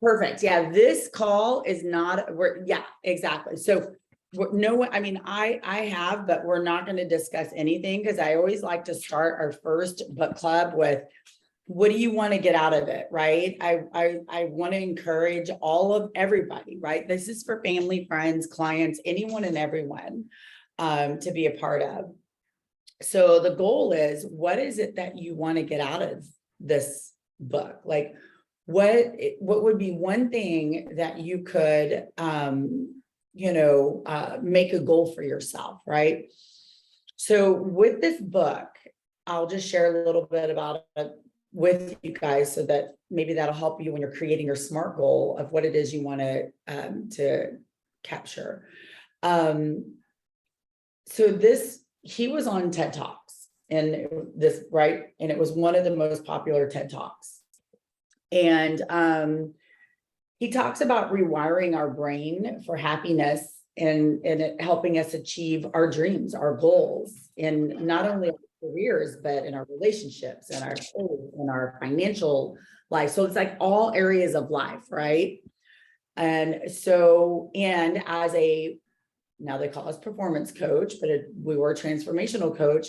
Perfect. Yeah, this call is not, yeah, exactly. So no one, I mean, I have, but we're not going to discuss anything because I always like to start our first book club with, what do you want to get out of it? Right. I want to encourage everybody, right? This is for family, friends, clients, anyone and everyone to be a part of. So the goal is, what is it that you want to get out of this book? Like, what would be one thing that you could, make a goal for yourself, right? So with this book, I'll just share a little bit about it with you guys so that maybe that'll help you when you're creating your SMART goal of what it is you want to capture. So he was on TED Talks and this, right? And it was one of the most popular TED Talks. And he talks about rewiring our brain for happiness and it helping us achieve our dreams, our goals, in not only our careers, but in our relationships and our faith and our financial life. So it's like all areas of life, right? And so, and as now they call us performance coach, but we were a transformational coach.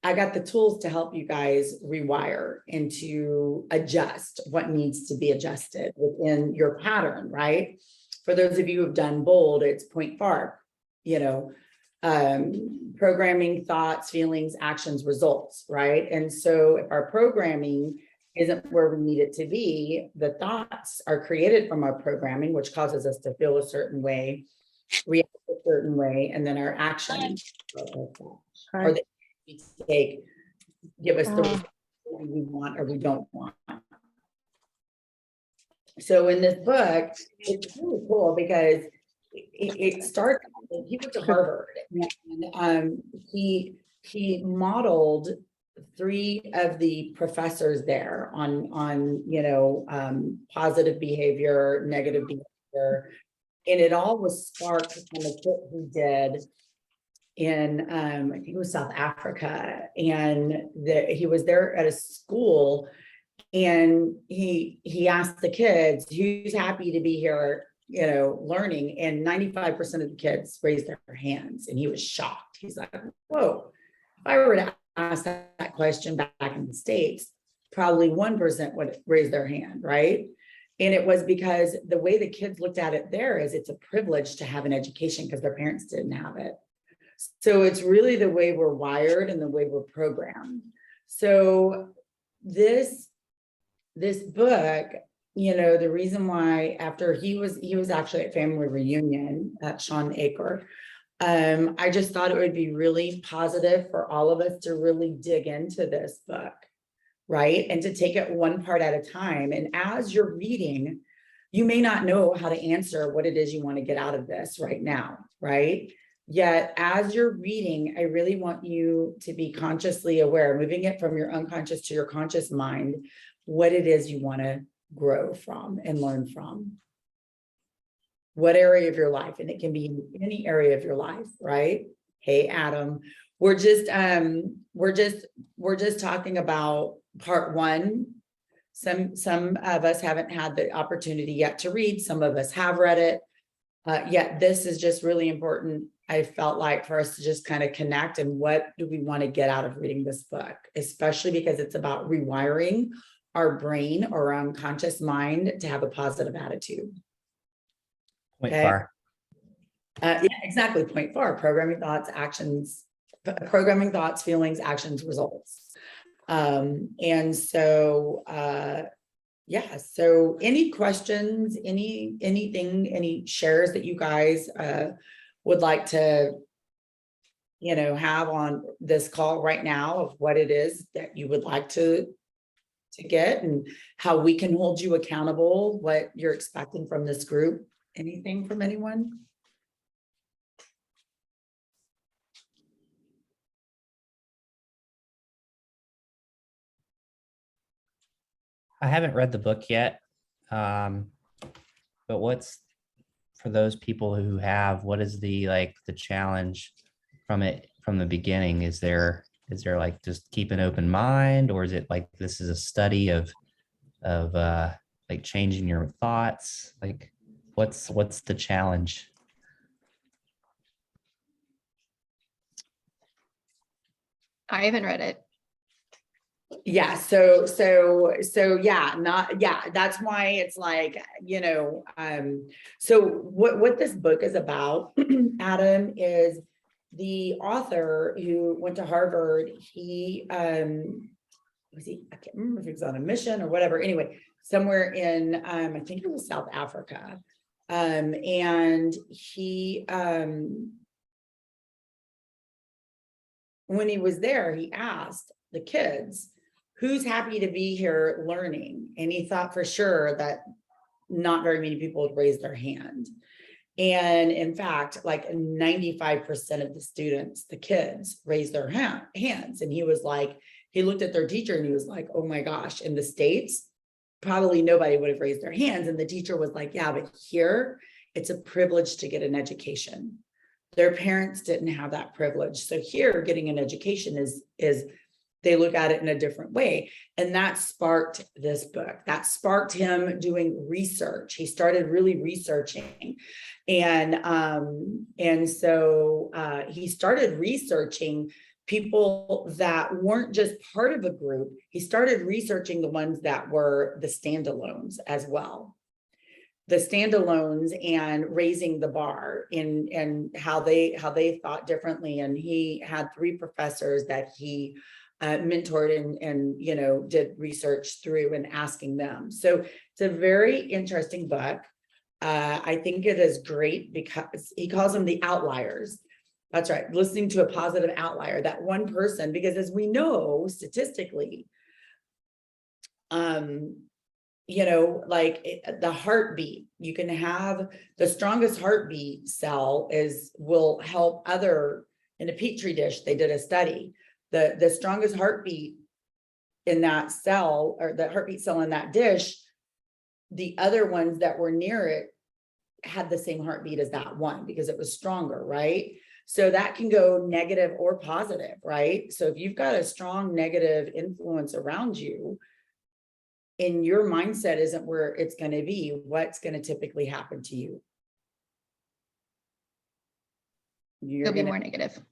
I got the tools to help you guys rewire and to adjust what needs to be adjusted within your pattern, right? For those of you who've done bold, it's point far, programming, thoughts, feelings, actions, results, right? And so if our programming isn't where we need it to be, the thoughts are created from our programming, which causes us to feel a certain way, react a certain way, and then our actions are the we take, give us the result we want or we don't want. So in this book, it's really cool because it starts, he went to Harvard and he modeled 3 of the professors there on positive behavior, negative behavior, and it all was sparked from a trip he did in I think it was South Africa, and he was there at a school, and he asked the kids, who's happy to be here, learning, and 95% of the kids raised their hands, and he was shocked. He's like, whoa, if I were to ask that question back in the States, probably 1% would raise their hand, right? And it was because the way the kids looked at it there is it's a privilege to have an education because their parents didn't have it. So it's really the way we're wired and the way we're programmed. So this book, the reason why, after he was actually at family reunion at Sean Acre, I just thought it would be really positive for all of us to really dig into this book, right? And to take it one part at a time. And as you're reading, you may not know how to answer what it is you want to get out of this right now, right? Yet as you're reading, I really want you to be consciously aware, moving it from your unconscious to your conscious mind, what it is you want to grow from and learn from. What area of your life, and it can be in any area of your life, right? Hey, Adam, we're just talking about part 1. Some of us haven't had the opportunity yet to read. Some of us have read it. Yet this is just really important, I felt like, for us to just kind of connect and what do we want to get out of reading this book, especially because it's about rewiring our brain or our unconscious mind to have a positive attitude. Point far. Yeah, exactly. Point far. Programming thoughts, feelings, actions, results. And so, yeah. So any questions, anything, any shares that you guys would like to, have on this call right now of what it is that you would like to get and how we can hold you accountable, what you're expecting from this group? Anything from anyone? I haven't read the book yet, but what's, for those people who have, what is the challenge from it from the beginning? Is there like just keep an open mind, or is it like this is a study of like changing your thoughts? Like what's the challenge? I haven't read it. Yeah, yeah, that's why it's like, so what this book is about, Adam, is the author who went to Harvard. He I can't remember if he was on a mission or whatever, anyway, somewhere in I think it was South Africa. And he when he was there, he asked the kids, who's happy to be here learning? And he thought for sure that not very many people would raise their hand. And in fact, like 95% of the students, the kids, raised their hands. And he was like, he looked at their teacher and he was like, oh my gosh, in the States, probably nobody would have raised their hands. And the teacher was like, yeah, but here it's a privilege to get an education. Their parents didn't have that privilege. So here getting an education is they look at it in a different way. And that sparked this book. That sparked him doing research. He started really researching. And so he started researching people that weren't just part of a group. He started researching the ones that were the standalones as well. The standalones and raising the bar and how they thought differently. And he had 3 professors that he mentored and did research through and asking them. So it's a very interesting book. I think it is great because he calls them the outliers. That's right. Listening to a positive outlier, that one person, because as we know, statistically, like the heartbeat, you can have the strongest heartbeat cell will help in a petri dish. They did a study. The strongest heartbeat in that cell, or the heartbeat cell in that dish, the other ones that were near it had the same heartbeat as that one because it was stronger, right? So that can go negative or positive, right? So if you've got a strong negative influence around you and your mindset isn't where it's going to be, what's going to typically happen to you? You'll be more negative.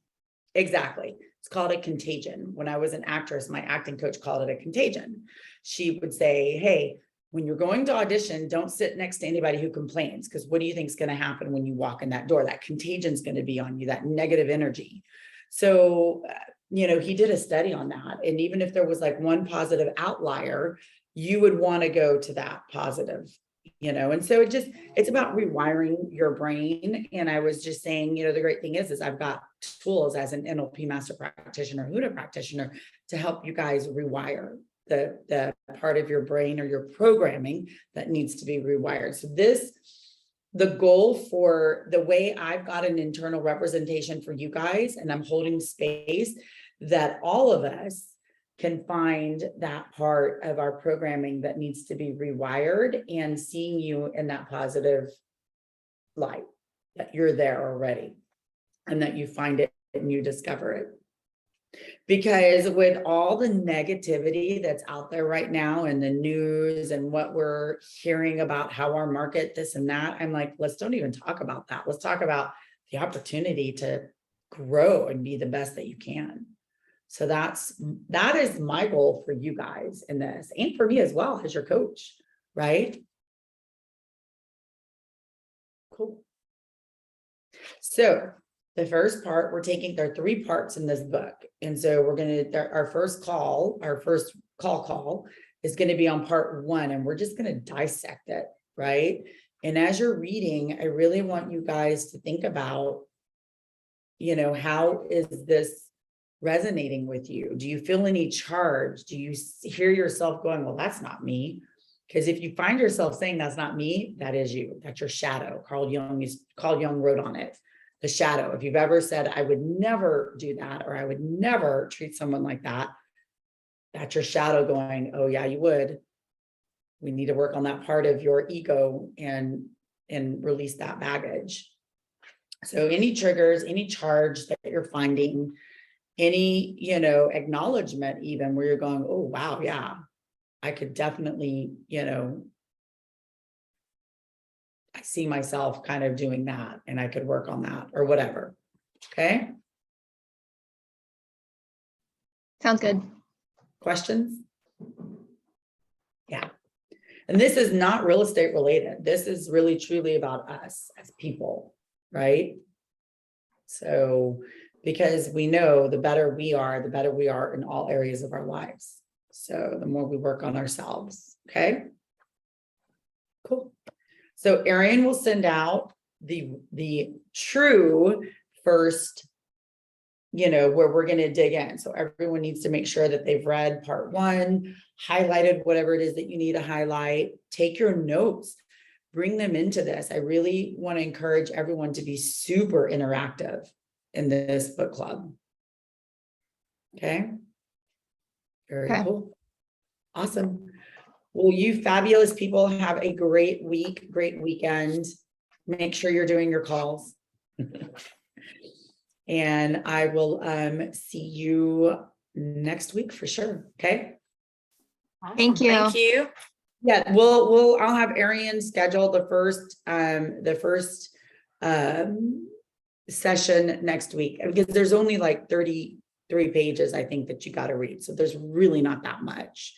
Exactly. It's called a contagion. When I was an actress, my acting coach called it a contagion. She would say, hey, when you're going to audition, don't sit next to anybody who complains, because what do you think is going to happen when you walk in that door? That contagion is going to be on you, that negative energy. So, he did a study on that. And even if there was like one positive outlier, you would want to go to that positive, and so it's about rewiring your brain. And I was just saying, the great thing is I've got tools as an NLP master practitioner, Huda practitioner, to help you guys rewire the part of your brain or your programming that needs to be rewired. So the goal for the way I've got an internal representation for you guys, and I'm holding space that all of us can find that part of our programming that needs to be rewired, and seeing you in that positive light, that you're there already and that you find it and you discover it. Because with all the negativity that's out there right now in the news and what we're hearing about how our market, this and that, I'm like, let's don't even talk about that. Let's talk about the opportunity to grow and be the best that you can. So that is my goal for you guys in this, and for me as well as your coach, right? Cool. So the first part, there are 3 parts in this book. And so our first call is going to be on part 1, and we're just going to dissect it, right? And as you're reading, I really want you guys to think about, how is this resonating with you? Do you feel any charge? Do you hear yourself going, well, that's not me? Because if you find yourself saying that's not me, that is you. That's your shadow. Carl Jung wrote on it, the shadow. If you've ever said, I would never do that, or I would never treat someone like that, that's your shadow going, oh yeah, you would. We need to work on that part of your ego and release that baggage. So any triggers, any charge that you're finding, any, acknowledgement, even where you're going, oh, wow, yeah, I could definitely, I see myself kind of doing that and I could work on that or whatever. Okay, Sounds good. questions? Yeah. And this is not real estate related. This is really truly about us as people, right? So, because we know the better we are in all areas of our lives. So the more we work on ourselves, okay? Cool. So Arian will send out the true first, where we're going to dig in. So everyone needs to make sure that they've read part 1, highlighted whatever it is that you need to highlight, take your notes, bring them into this. I really want to encourage everyone to be super interactive in this book club. Okay. Very Okay. cool. Awesome. Well, you fabulous people have a great week, great weekend. Make sure you're doing your calls. And I will see you next week for sure. Okay. Thank you. Thank you. Yeah, I'll have Arian schedule the first session next week, because there's only like 33 pages, I think, that you got to read. So there's really not that much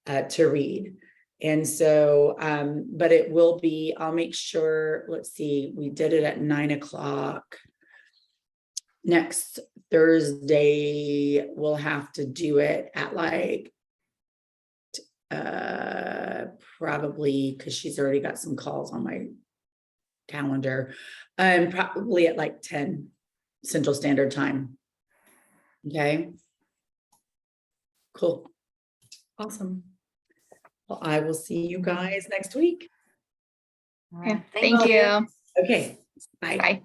to read. And so, but it will be, I'll make sure, let's see, we did it at 9:00. Next Thursday, we'll have to do it at like, probably, because she's already got some calls on my calendar, probably at like 10 Central Standard Time. Okay. Cool. Awesome. Well, I will see you guys next week. Okay. Thank Thank you. Okay. Bye. Bye.